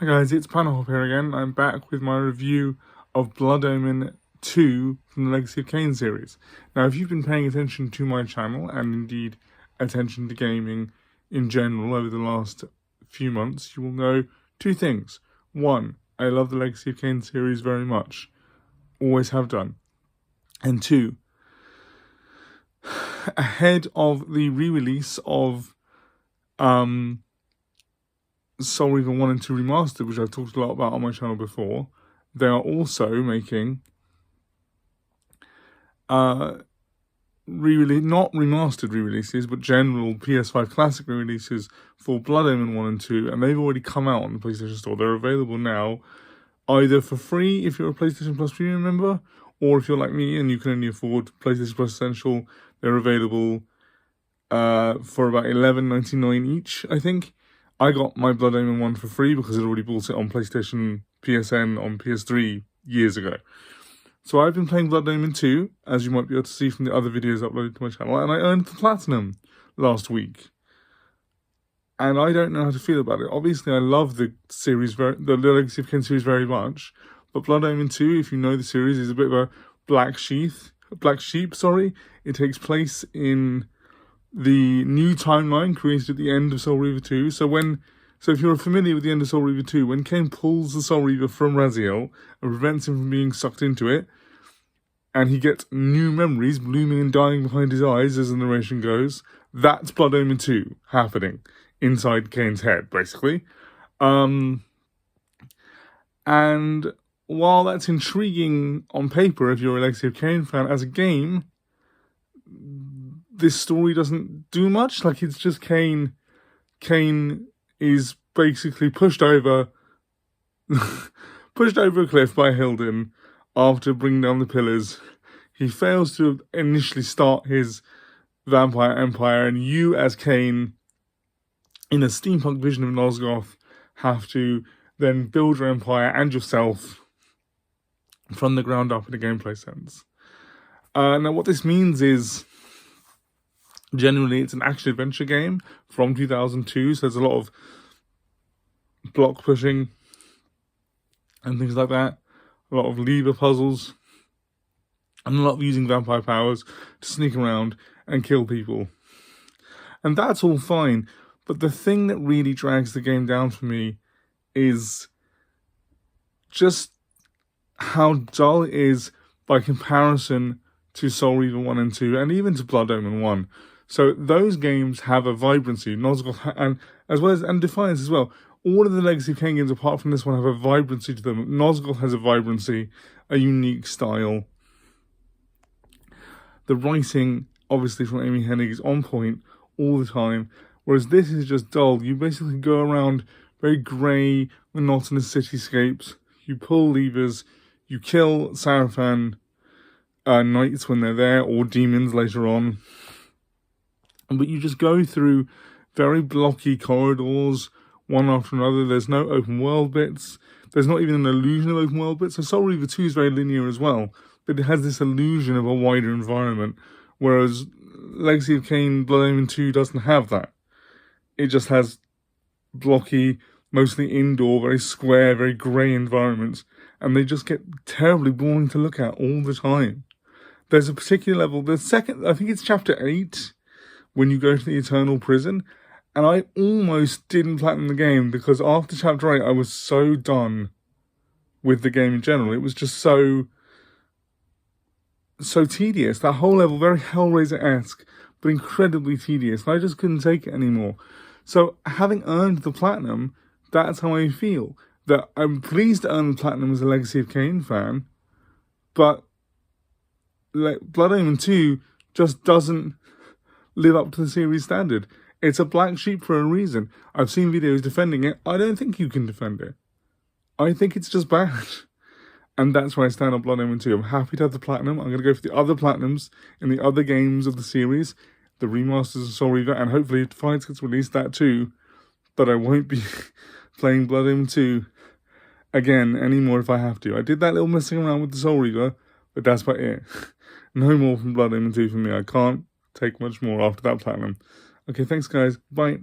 Hi guys, it's PanelHopper here again. I'm back with my review of Blood Omen 2 from the Legacy of Kain series. Now, if you've been paying attention to my channel, and indeed attention to gaming in general over the last few months, you will know two things. One, I love the Legacy of Kain series very much. Always have done. And two, ahead of the re-release of Soul Reaver 1 and 2 Remastered, which I've talked a lot about on my channel before, they are also making not remastered re-releases, but general PS5 classic re-releases for Blood Omen 1 and 2, and they've already come out on the PlayStation Store. They're available now, either for free if you're a PlayStation Plus Premium member, or if you're like me and you can only afford PlayStation Plus Essential, they're available for about $11.99 each, I think. I got my Blood Omen 1 for free because I'd already bought it on PlayStation PSN on PS3 years ago. So I've been playing Blood Omen 2, as you might be able to see from the other videos uploaded to my channel, and I earned the Platinum last week. And I don't know how to feel about it. Obviously, I love the series, the Legacy of Kain series very much, but Blood Omen 2, if you know the series, is a bit of a black sheep. It takes place in the new timeline created at the end of Soul Reaver 2. So if you're familiar with the end of Soul Reaver 2, when Kain pulls the Soul Reaver from Raziel and prevents him from being sucked into it, and he gets new memories blooming and dying behind his eyes as the narration goes, that's Blood Omen 2 happening inside Kain's head, basically. And while that's intriguing on paper if you're a Legacy of Kain fan, as a game, this story doesn't do much. Like, it's just Kain is basically pushed over a cliff by Hilden after bringing down the pillars. He fails to initially start his vampire empire, and you as Kain, in a steampunk vision of Nosgoth, have to then build your empire and yourself from the ground up in a gameplay sense. Now what this means is, generally, it's an action-adventure game from 2002, so there's a lot of block pushing and things like that, a lot of lever puzzles, and a lot of using vampire powers to sneak around and kill people. And that's all fine, but the thing that really drags the game down for me is just how dull it is by comparison to Soul Reaver 1 and 2, and even to Blood Omen 1. So those games have a vibrancy, Nosgoth, and Defiance as well. All of the Legacy of Kain games, apart from this one, have a vibrancy to them. Nosgoth has a vibrancy, a unique style. The writing, obviously, from Amy Hennig is on point all the time, whereas this is just dull. You basically go around very grey, monotonous cityscapes. You pull levers, you kill Sarafan knights when they're there, or demons later on. But you just go through very blocky corridors, one after another. There's no open world bits. There's not even an illusion of open world bits. So Soul Reaver 2 is very linear as well, but it has this illusion of a wider environment, whereas Legacy of Kain Blood Omen 2 doesn't have that. It just has blocky, mostly indoor, very square, very grey environments, and they just get terribly boring to look at all the time. There's a particular level, I think it's chapter 8, when you go to the Eternal Prison, and I almost didn't platinum the game because after chapter 8 I was so done with the game in general. It was just so tedious. That whole level, very Hellraiser-esque, but incredibly tedious, and I just couldn't take it anymore. So having earned the platinum, that's how I feel. That I'm pleased to earn the platinum as a Legacy of Kain fan, but Blood Omen 2 just doesn't live up to the series standard. It's a black sheep for a reason. I've seen videos defending it. I don't think you can defend it. I think it's just bad. And that's where I stand on Blood Omen 2. I'm happy to have the platinum. I'm going to go for the other platinums in the other games of the series, the remasters of Soul Reaver, and hopefully Defiance gets released that too. But I won't be playing Blood Omen 2 again anymore if I have to. I did that little messing around with the Soul Reaver, but that's about it. No more from Blood Omen 2 for me. I can't take much more after that platinum. Okay, thanks guys. Bye.